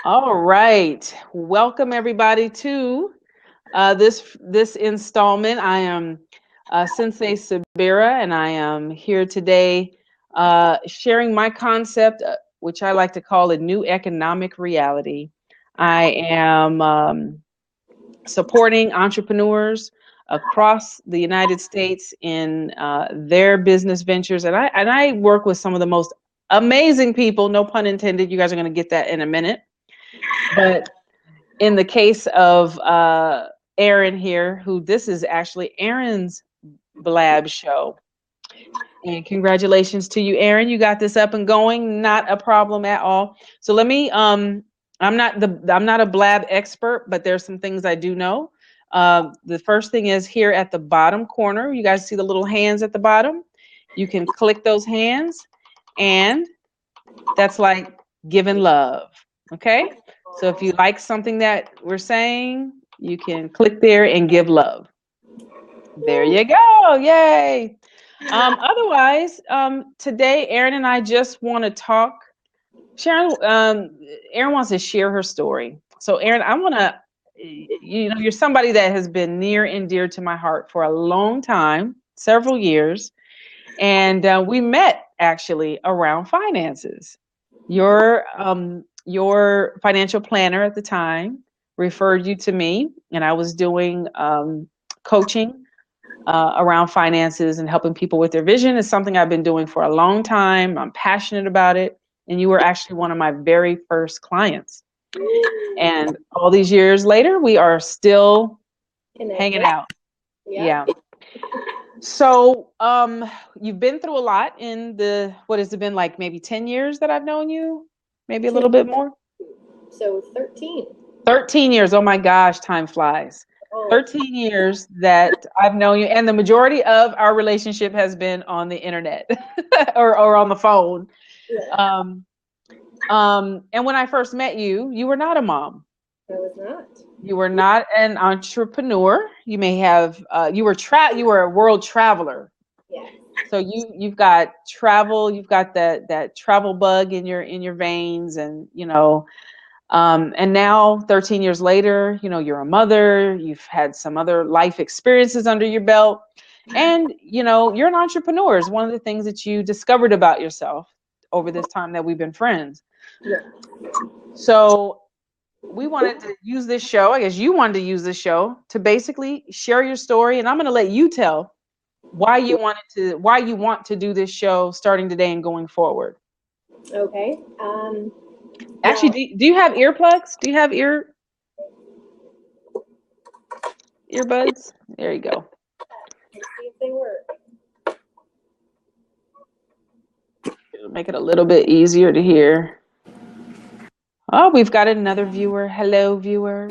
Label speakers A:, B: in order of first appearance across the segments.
A: All right. Welcome everybody to this installment. I am Sensei Sabira, and I am here today sharing my concept, which I like to call a new economic reality. I am supporting entrepreneurs across the United States in their business ventures, and I work with some of the most amazing people. No pun intended. You guys are going to get that in a minute, but in the case of Aaron here, who this is actually Aaron's Blab show. And congratulations to you, Aaron. You got this up and going. Not a problem at all. So let me I'm not a Blab expert, but there's some things I do know. The first thing is here at the bottom corner. You guys see the little hands at the bottom? You can click those hands, and that's like giving love. Okay? So if you like something that we're saying, you can click there and give love. There you go. Yay. Otherwise, today, Aaron and I just want to talk. Aaron wants to share her story. So, Aaron, I want to, you're somebody that has been near and dear to my heart for a long time, several years. And we met actually around finances. Your financial planner at the time referred you to me, and I was doing coaching around finances and helping people with their vision. Is something I've been doing for a long time. I'm passionate about it, and you were actually one of my very first clients. And all these years later, we are still hanging out. Yeah. So, you've been through a lot in what has it been, like maybe 10 years that I've known you? Maybe a little bit more?
B: So 13.
A: 13 years. Oh my gosh, time flies. 13 years that I've known you, and the majority of our relationship has been on the internet or on the phone.
B: Yeah.
A: And when I first met you, you were not a mom.
B: I was not.
A: You were not an entrepreneur. You may have you were a world traveler.
B: Yeah.
A: So you've got travel, you've got that travel bug in your veins, and and now 13 years later, you're a mother, you've had some other life experiences under your belt, and you're an entrepreneur. Is one of the things that you discovered about yourself over this time that we've been friends.
B: Yeah.
A: So we wanted to use this show, I guess you wanted to use this show to basically share your story, and I'm going to let you tell why you want to do this show starting today and going forward.
B: Okay.
A: Actually, do you have earplugs? Do you have earbuds? There you go.
B: Let's see if they work.
A: It'll make it a little bit easier to hear. Oh, we've got another viewer. Hello, viewer.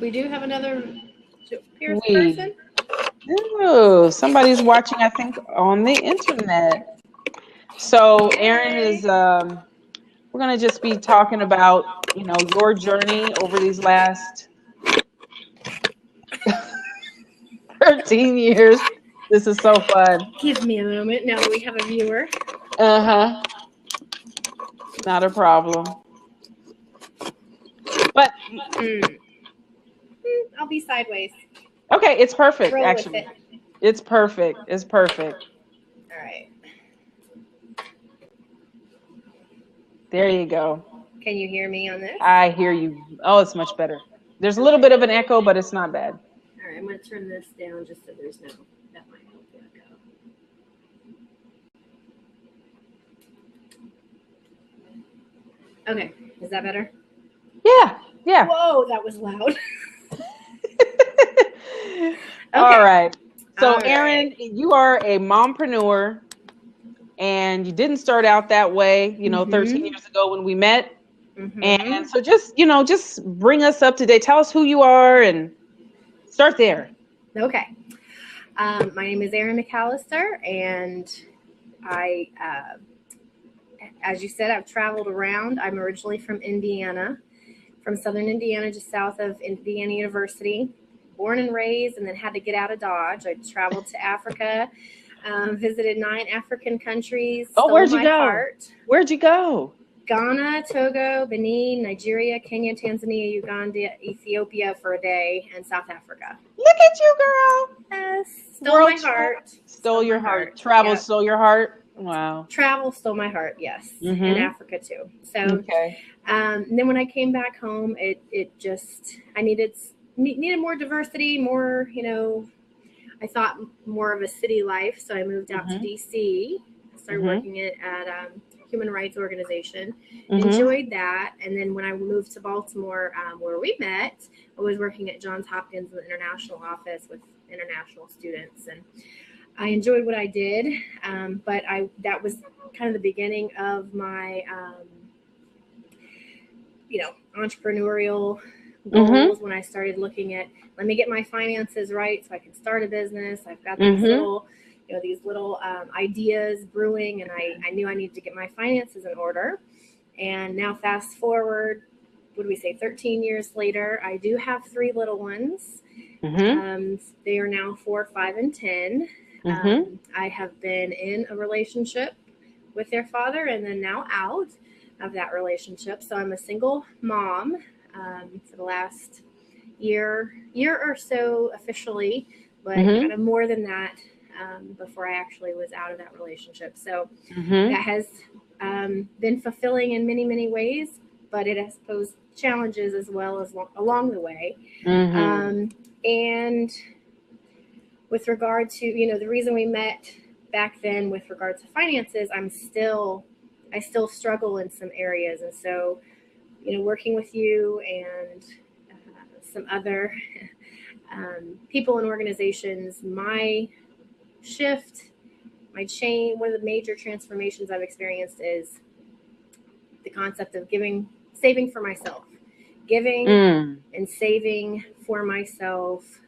B: We do have another person.
A: Oh, somebody's watching, I think, on the internet. So Aaron is we're gonna just be talking about, your journey over these last 13 years. This is so fun.
B: Give me a moment. Now that we have a viewer.
A: Uh-huh. Not a problem. But
B: I'll be sideways.
A: Okay, it's perfect.
B: Roll
A: actually.
B: with it.
A: It's perfect. It's perfect.
B: All right.
A: There you go.
B: Can you hear me on this?
A: I hear you. Oh, it's much better. There's a little bit of an echo, but it's not bad.
B: All right, I'm going to turn this down just so there's no. That might help the echo. Okay, is that better?
A: Yeah, yeah.
B: Whoa, that was loud.
A: Okay. All right. So, Aaron, you are a mompreneur, and you didn't start out that way, 13 years ago when we met. Mm-hmm. And so just bring us up to date. Tell us who you are and start there.
B: Okay. My name is Erin McAllister, and I, as you said, I've traveled around. I'm originally from Indiana, from southern Indiana, just south of Indiana University. Born and raised, and then had to get out of Dodge. I traveled to Africa, visited 9 African countries.
A: Oh, where'd you go? Where'd you go?
B: Ghana, Togo, Benin, Nigeria, Kenya, Tanzania, Uganda, Ethiopia for a day, and South Africa.
A: Look at you, girl.
B: Yes, stole
A: World
B: my heart.
A: stole your heart. Travel
B: Yep.
A: stole your heart. Wow.
B: Travel stole my heart. Yes, and Africa too. So,
A: Okay.
B: and then when I came back home, it just I needed more diversity, more I thought more of a city life. So I moved out to DC, started working at a human rights organization, enjoyed that. And then when I moved to Baltimore, where we met, I was working at Johns Hopkins in the international office with international students. And I enjoyed what I did, but that was kind of the beginning of my, entrepreneurial goals when I started looking at, let me get my finances right so I can start a business. I've got these little ideas brewing, and I knew I needed to get my finances in order. And now fast forward, what do we say, 13 years later, I do have 3 little ones. They are now 4, 5, and 10. I have been in a relationship with their father and then now out of that relationship. So I'm a single mom for the last year or so officially, but kind of more than that before I actually was out of that relationship. So that has been fulfilling in many, many ways, but it has posed challenges as well as along the way. And with regard to, the reason we met back then with regard to finances, I still struggle in some areas. And so, working with you and some other people and organizations, my change, one of the major transformations I've experienced is the concept of saving for myself, giving and saving for myself,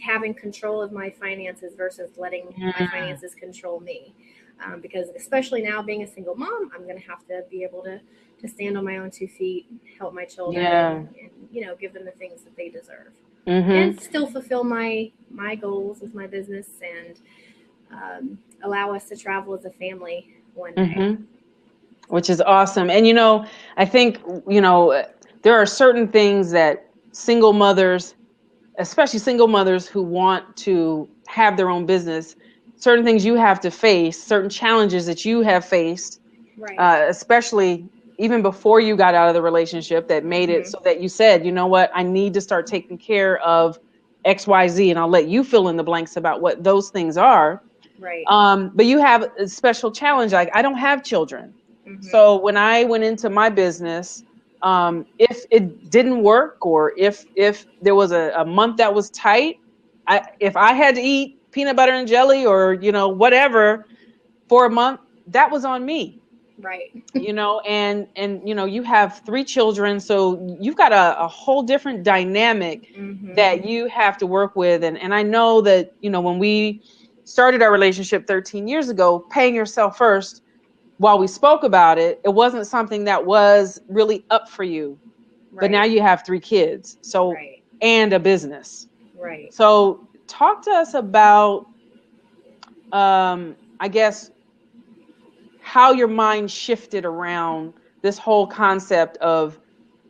B: having control of my finances versus letting my finances control me. Because especially now being a single mom, I'm going to have to be able to stand on my own 2 feet, help my children, and give them the things that they deserve, and still fulfill my goals with my business, and allow us to travel as a family one day.
A: Which is awesome. And, I think, there are certain things that single mothers, especially single mothers who want to have their own business, certain things you have to face, certain challenges that you have faced, especially even before you got out of the relationship, that made it so that you said, you know what, I need to start taking care of XYZ, and I'll let you fill in the blanks about what those things are.
B: Right.
A: But you have a special challenge. Like, I don't have children. So when I went into my business, if it didn't work, or if there was a month that was tight, if I had to eat peanut butter and jelly or, whatever for a month, that was on me.
B: Right.
A: And you have 3 children, so you've got a whole different dynamic that you have to work with. And I know that, when we started our relationship 13 years ago, paying yourself first, while we spoke about it, it wasn't something that was really up for you. But now you have 3 kids, so and a business.
B: Right.
A: So talk to us about, I guess, how your mind shifted around this whole concept of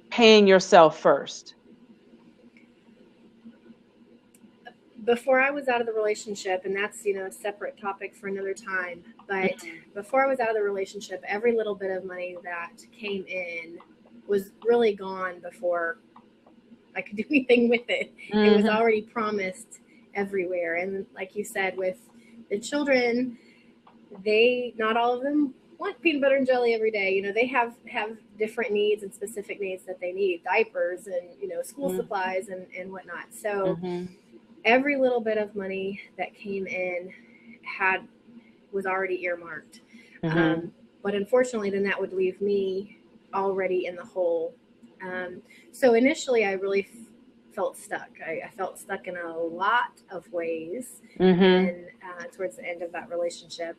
A: paying yourself first.
B: Before I was out of the relationship, and that's, a separate topic for another time, but before I was out of the relationship, every little bit of money that came in was really gone before I could do anything with it. It was already promised everywhere. And like you said, with the children, not all of them want peanut butter and jelly every day. They have different needs and specific needs that they need, diapers and, school supplies and whatnot. So every little bit of money that came in was already earmarked. But unfortunately, then that would leave me already in the hole. So initially, I really felt stuck. I felt stuck in a lot of ways. And towards the end of that relationship,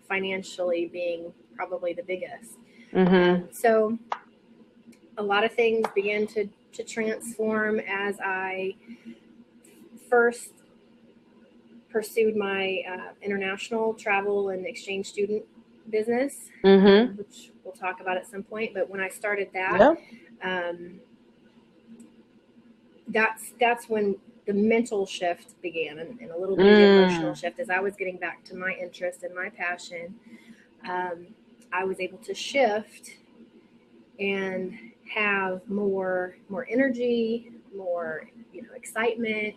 B: financially being probably the biggest. So a lot of things began to transform as I first pursued my international travel and exchange student business, which we'll we'll talk about at some point. But when I started that,
A: Yep.
B: That's when the mental shift began, and a little bit of the emotional shift as I was getting back to my interest and my passion. I was able to shift and have more energy, more excitement.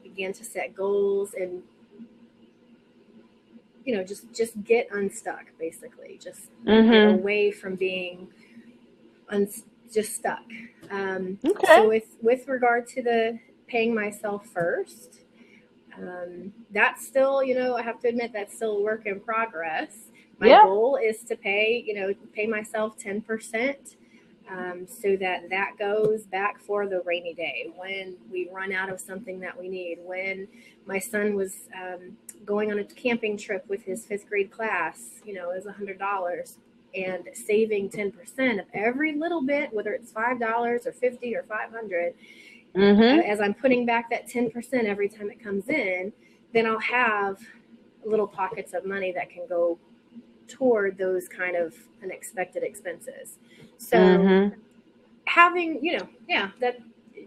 B: Began to set goals and just get unstuck, basically, just get away from being just stuck. So with regard to the paying myself first, that's still, I have to admit, that's still a work in progress. My goal is to pay myself 10%, so that goes back for the rainy day, when we run out of something that we need. When my son was going on a camping trip with his 5th grade class, it was $100, and saving 10% of every little bit, whether it's $5 or $50 or $500, as I'm putting back that 10% every time it comes in, then I'll have little pockets of money that can go toward those kind of unexpected expenses. So having, that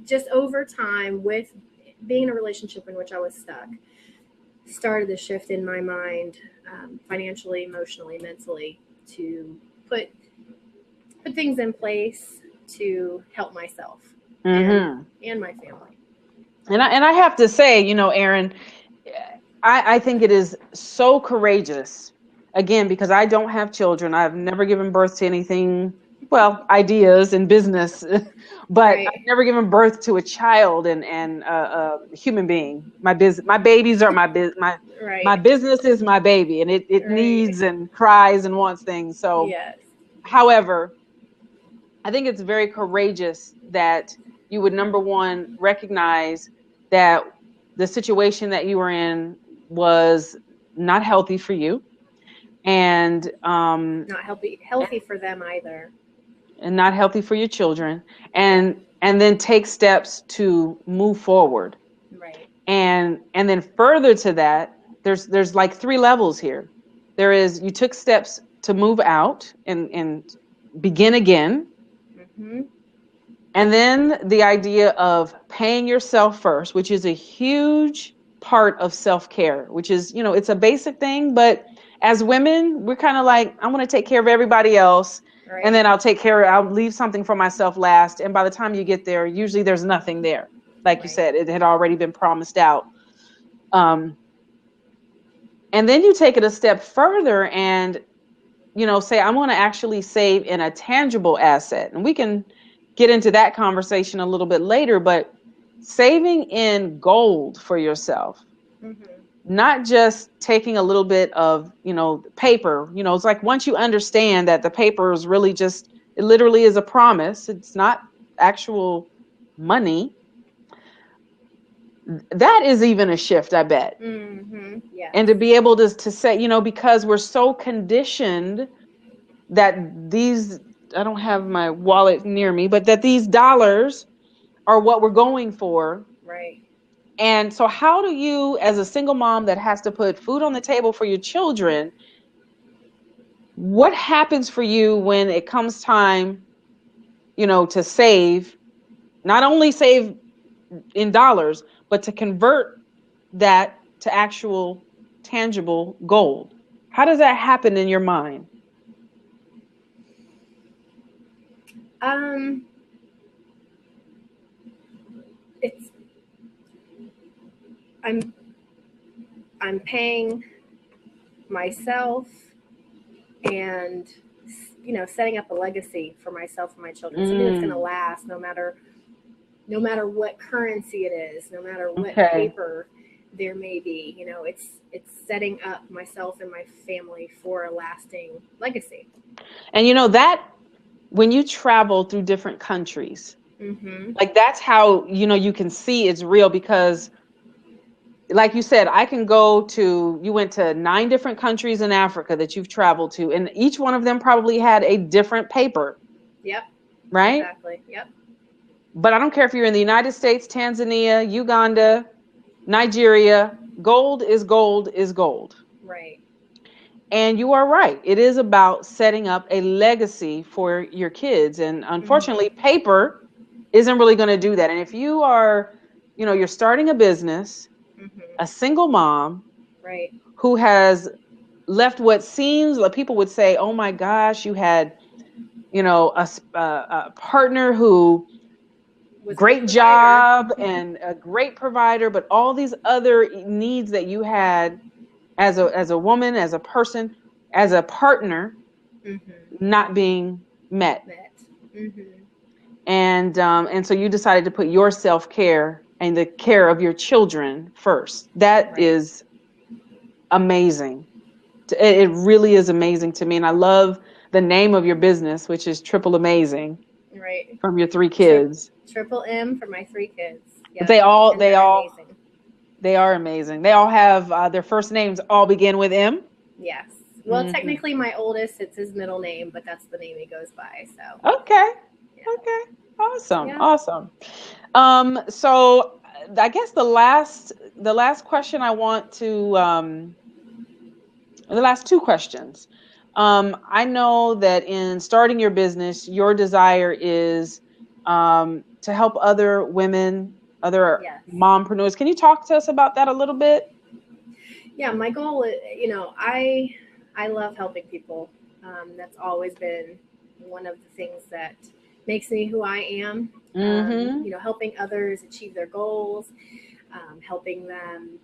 B: just over time, with being in a relationship in which I was stuck, started the shift in my mind, financially, emotionally, mentally, to put things in place to help myself and my family.
A: And I have to say, Erin, I think it is so courageous, again, because I don't have children. I've never given birth to anything, well, ideas and business, but I've never given birth to a child and a human being. My babies are my business is my baby, and it needs and cries and wants things. So, however, I think it's very courageous that you would, number one, recognize that the situation that you were in was not healthy for you, and
B: not healthy for them either,
A: and not healthy for your children, and then take steps to move forward.
B: Right.
A: And then further to that, there's like 3 levels here. There is, you took steps to move out and begin again. And then the idea of paying yourself first, which is a huge part of self-care, which is, it's a basic thing, but as women, we're kind of like, I want to take care of everybody else. And then I'll leave something for myself last. And by the time you get there, usually there's nothing there. Like you said, it had already been promised out. And then you take it a step further and, say, I want to actually save in a tangible asset. And we can get into that conversation a little bit later, but saving in gold for yourself, not just taking a little bit of, paper, it's like, once you understand that the paper is really just, it literally is a promise. It's not actual money. That is even a shift, I bet.
B: Yes.
A: And to be able to say, because we're so conditioned that these, I don't have my wallet near me, but that these dollars are what we're going for.
B: Right.
A: And so how do you, as a single mom that has to put food on the table for your children, what happens for you when it comes time, to save, not only save in dollars, but to convert that to actual tangible gold? How does that happen in your mind?
B: I'm paying myself and setting up a legacy for myself and my children, something that's going to last no matter what currency it is, no matter what paper there may be. It's setting up myself and my family for a lasting legacy. And
A: that when you travel through different countries, like, that's how you can see it's real, because like you said, you went to 9 different countries in Africa that you've traveled to, and each one of them probably had a different paper.
B: Yep.
A: Right?
B: Exactly. Yep.
A: But I don't care if you're in the United States, Tanzania, Uganda, Nigeria, gold is gold is gold.
B: Right.
A: And you are right. It is about setting up a legacy for your kids. And unfortunately, paper isn't really going to do that. And if you are, you're starting a business, a single mom,
B: right,
A: who has left what seems like, people would say, oh my gosh, you had, a partner who, great job and a great provider, but all these other needs that you had as a woman, as a person, as a partner, not being met. And so you decided to put your self-care and the care of your children first. That is amazing. It really is amazing to me. And I love the name of your business, which is Triple Amazing.
B: Right.
A: From your 3 kids.
B: Triple M for my 3 kids.
A: Yep. They are amazing. They are amazing. They all have their first names all begin with M.
B: Yes. Well, technically my oldest, it's his middle name, but that's the name he goes by. So.
A: Okay. Yeah. Okay. Awesome. Yeah. Awesome. So I guess the last question I want to, the last 2 questions. I know that in starting your business, your desire is to help other women, other mompreneurs. Can you talk to us about that a little bit?
B: Yeah, my goal is, I love helping people. That's always been one of the things that makes me who I am. Helping others achieve their goals, helping them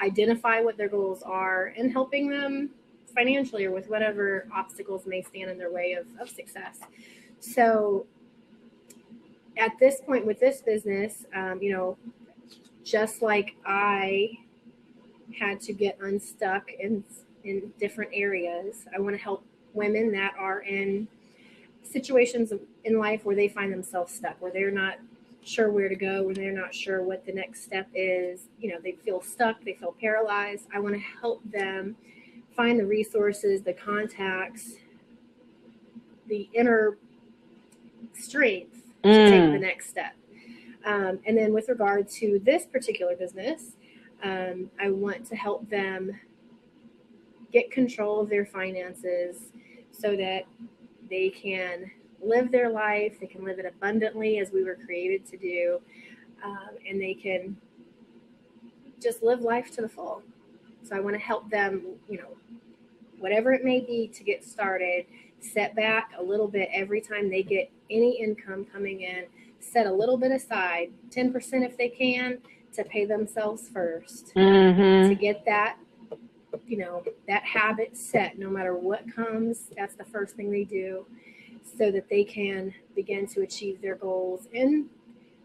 B: identify what their goals are, and helping them financially or with whatever obstacles may stand in their way of success. So at this point with this business, just like I had to get unstuck in different areas, I want to help women that are in situations in life where they find themselves stuck, where they're not sure where to go, where they're not sure what the next step is. They feel stuck, they feel paralyzed. I want to help them find the resources, the contacts, the inner strength to take the next step. And then with regard to this particular business, I want to help them get control of their finances so that they can live their life, they can live it abundantly as we were created to do, and they can just live life to the full. So I want to help them, whatever it may be to get started, set back a little bit every time they get any income coming in, set a little bit aside, 10% if they can, to pay themselves first, to get that, that habit set. No matter what comes, that's the first thing they do, so that they can begin to achieve their goals and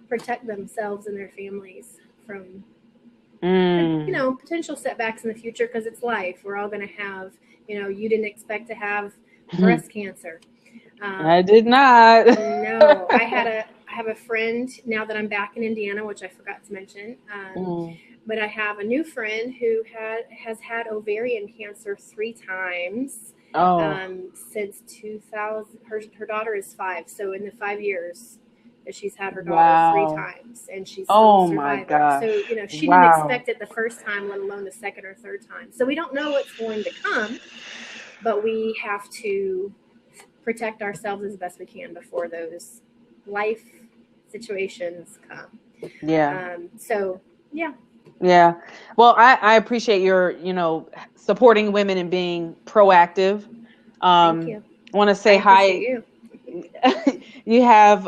B: protect themselves and their families from, potential setbacks in the future, because it's life. We're all going to have, you didn't expect to have breast cancer.
A: I did not.
B: No, I have a friend now that I'm back in Indiana, which I forgot to mention. But I have a new friend who has had ovarian cancer 3 times. Since 2000. Her daughter is 5, so in the 5 years that she's had her daughter 3 times, and she's still a survivor. My gosh. So she didn't expect it the first time, let alone the second or third time. So we don't know what's going to come, but we have to protect ourselves as best we can before those life situations come.
A: Yeah. Well, I appreciate your, supporting women and being proactive.
B: Thank you.
A: I want to say hi. You have,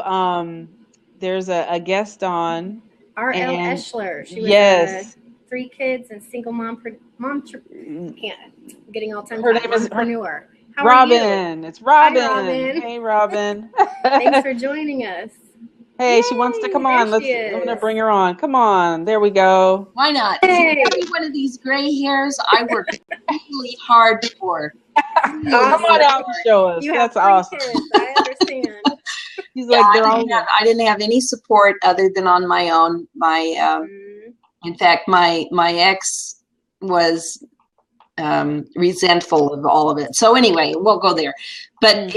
A: there's a guest on.
B: R.L. Eschler. She was 3 kids and single mom, getting all tongue-tied.
A: Her name is
B: Mompreneur. How
A: Robin.
B: Are you?
A: It's Robin.
B: Hi, Robin.
A: Hey, Robin.
B: Thanks for joining us.
A: Hey, yay, she wants to come on. I'm gonna bring her on. Come on. There we go.
C: Why not? Hey. Every one of these gray hairs I worked really hard for.
A: Come on out and show us. That's awesome.
B: Kids. I understand.
A: He's like,
C: I didn't have any support other than on my own. In fact, my ex was resentful of all of it. So anyway, we'll go there. But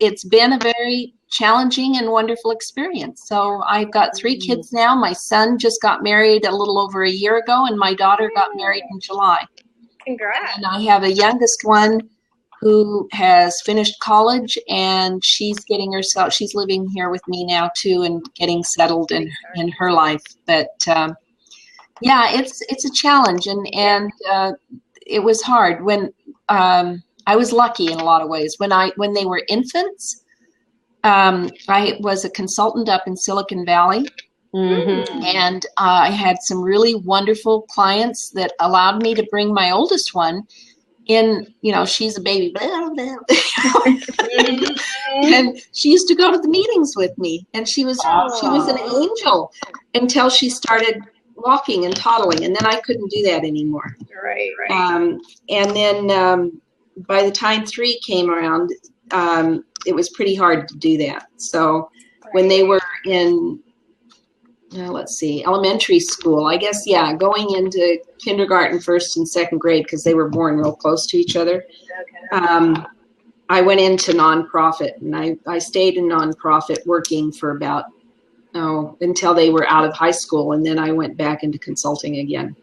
C: it's been a very challenging and wonderful experience. So I've got 3 kids now. My son just got married a little over a year ago, and my daughter got married in July.
B: Congrats.
C: And I have a youngest one who has finished college, and she's living here with me now too, and getting settled in her life. But yeah, it's a challenge, and it was hard when I was lucky in a lot of ways. When they were infants, I was a consultant up in Silicon Valley.
A: Mm-hmm.
C: And I had some really wonderful clients that allowed me to bring my oldest one in. She's a baby, blah, blah, and she used to go to the meetings with me, and she was an angel until she started walking and toddling, and then I couldn't do that anymore.
B: Right.
C: And then by the time 3 came around, it was pretty hard to do that. So when they were in elementary school, I guess, going into kindergarten, 1st and 2nd grade, because they were born real close to each other.
B: Okay.
C: I went into nonprofit, and I stayed in nonprofit working for about, until they were out of high school, and then I went back into consulting again.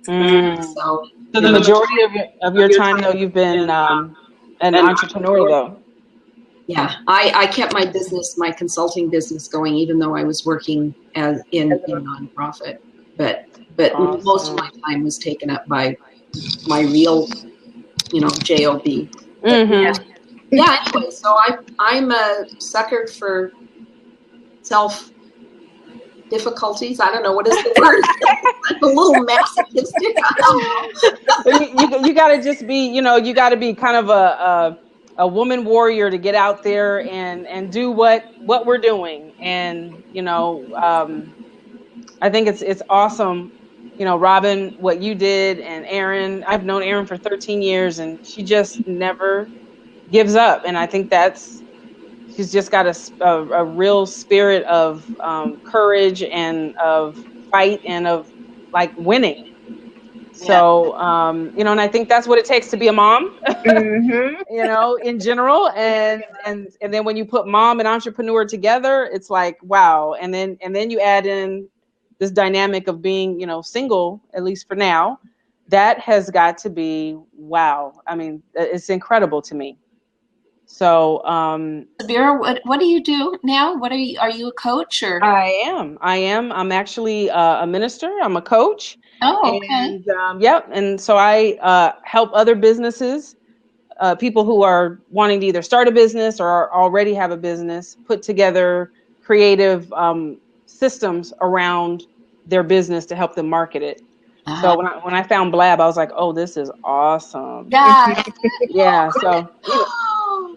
A: So the majority of your time, though, you've been an entrepreneur, though.
C: Yeah, I kept my consulting business going, even though I was working in nonprofit. But
A: Awesome.
C: Most of my time was taken up by my real, job.
A: Mm-hmm.
C: Yeah. Anyway, so I'm a sucker for self difficulties. I don't know what is the word. I'm a little masochistic. I don't know.
A: You got to just be, you got to be kind of a woman warrior to get out there and do what we're doing. And, I think it's awesome, Robin, what you did, and Erin. I've known Erin for 13 years, and she just never gives up. And I think she's just got a real spirit of courage and of fight and of winning. So, and I think that's what it takes to be a mom,
B: Mm-hmm.
A: in general. And then when you put mom and entrepreneur together, it's like, wow. And then you add in this dynamic of being, single, at least for now. That has got to be, wow. I mean, it's incredible to me. So,
C: Vera, what do you do now? Are you a coach, or?
A: I am. I'm actually a minister. I'm a coach.
C: Oh, okay.
A: And and so I help other businesses, people who are wanting to either start a business or already have a business, put together creative systems around their business to help them market it. So when I found Blab, I was like, oh, this is awesome.
C: Yeah.
A: Yeah. So.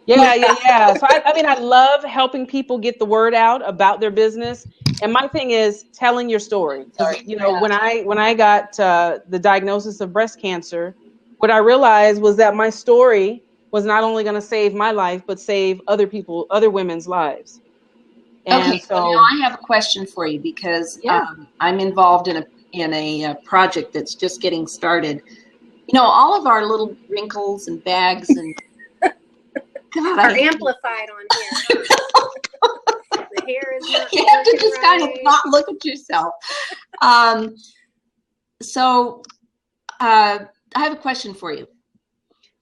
A: Yeah. So I love helping people get the word out about their business. And my thing is telling your story. Because, when I got the diagnosis of breast cancer, what I realized was that my story was not only going to save my life, but save other women's lives. And
C: okay. So now I have a question for you, because I'm involved in a project that's just getting started. All of our little wrinkles and bags and God,
B: are amplified on here. The hair is not.
C: You have to just kind of not look at yourself. So I have a question for you,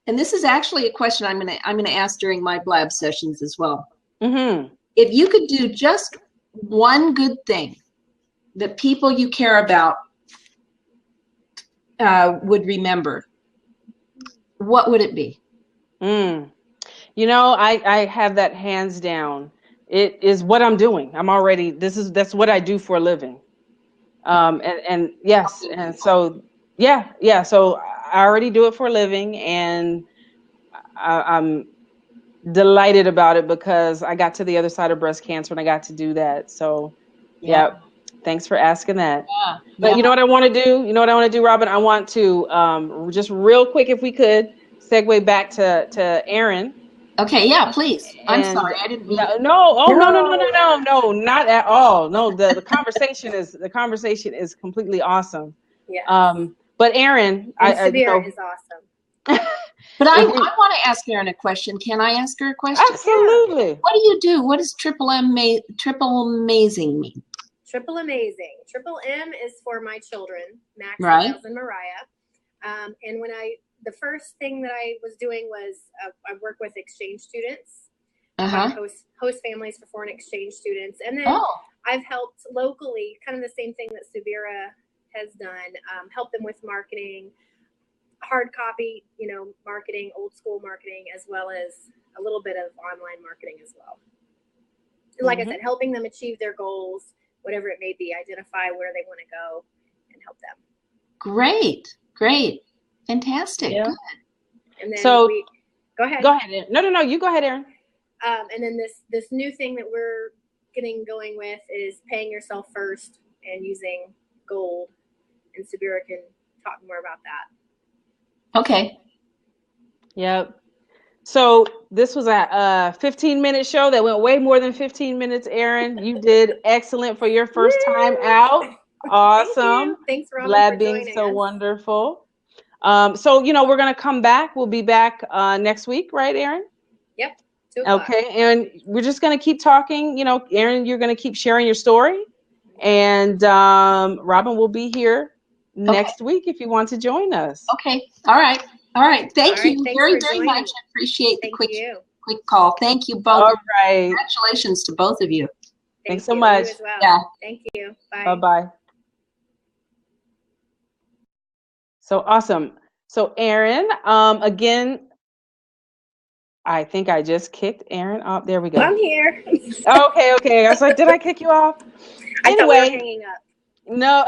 C: and this is actually a question I'm gonna ask during my Blab sessions as well.
A: Mm-hmm.
C: If you could do just one good thing that people you care about would remember, what would it be?
A: I have that hands down. It is what I'm doing. That's what I do for a living. And yes. And so, yeah. So I already do it for a living, and I'm delighted about it because I got to the other side of breast cancer and I got to do that. So yeah. Thanks for asking that.
C: Yeah.
A: But you know what I want to do? Robin? I want to just real quick, if we could segue back to Erin.
C: Okay, yeah, please. I'm sorry, I didn't mean.
A: No, not at all. No, the conversation is completely awesome.
B: Yeah.
A: But Erin,
B: Severe is awesome.
C: But I want to ask Erin a question. Can I ask her a question?
A: Absolutely.
C: What do you do? What does triple amazing mean?
B: Triple amazing. Triple M is for my children, Max,
C: right,
B: and Mariah. And when the first thing that I was doing was I work with exchange students, host families for foreign exchange students, and then I've helped locally, kind of the same thing that Subira has done, help them with marketing, hard copy, marketing, old school marketing, as well as a little bit of online marketing as well. Like I said, helping them achieve their goals, whatever it may be, identify where they want to go and help them.
C: Great. Fantastic.
A: Yeah.
C: Good.
B: And then
A: so
B: go ahead.
A: Go ahead. No, you go ahead, Erin.
B: And then this new thing that we're getting going with is paying yourself first and using gold. And Subira can talk more about that.
C: Okay.
A: Yep. So this was a 15-minute show that went way more than 15 minutes, Erin. You did excellent for your first time out. Awesome.
B: Thanks, Robin,
A: Glad
B: for
A: being
B: joining
A: so
B: us.
A: wonderful. So, we're going to come back. We'll be back next week, right, Erin?
B: Yep. 2 o'clock.
A: Okay. And we're just going to keep talking. Erin, you're going to keep sharing your story. And Robin will be here next week if you want to join us.
C: Okay. All right. Thank you very much. I appreciate the quick call. Thank you both.
A: All right.
C: Congratulations to both of you.
A: Thanks so much.
B: You as well.
C: Yeah.
B: Thank you. Bye.
A: Bye-bye. So awesome. So Erin, again, I think I just kicked Erin off. There we go.
B: I'm here.
A: Okay. I was like, did I kick you off?
B: I thought we were hanging up.
A: No.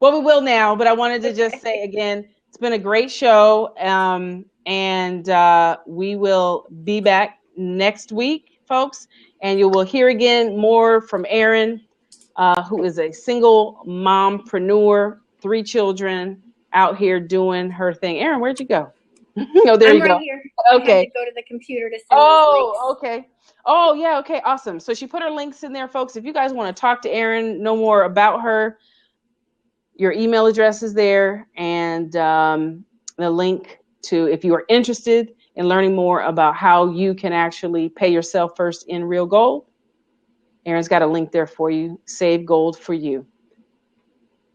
A: Well, we will now, but I wanted to just say again, it's been a great show. And we will be back next week, folks. And you will hear again more from Erin, who is a single mompreneur, 3 children, out here doing her thing. Erin, where'd you go? Oh, there you go.
B: Right here.
A: Okay.
B: I had to go to the computer to send those links.
A: Okay. Oh, yeah. Okay. Awesome. So she put her links in there, folks. If you guys want to talk to Erin, know more about her, your email address is there, and the link to, if you are interested in learning more about how you can actually pay yourself first in real gold, Erin's got a link there for you. Save gold for you.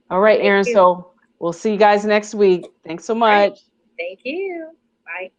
A: All right, Erin. So we'll see you guys next week. Thanks so much.
B: Thank you. Bye.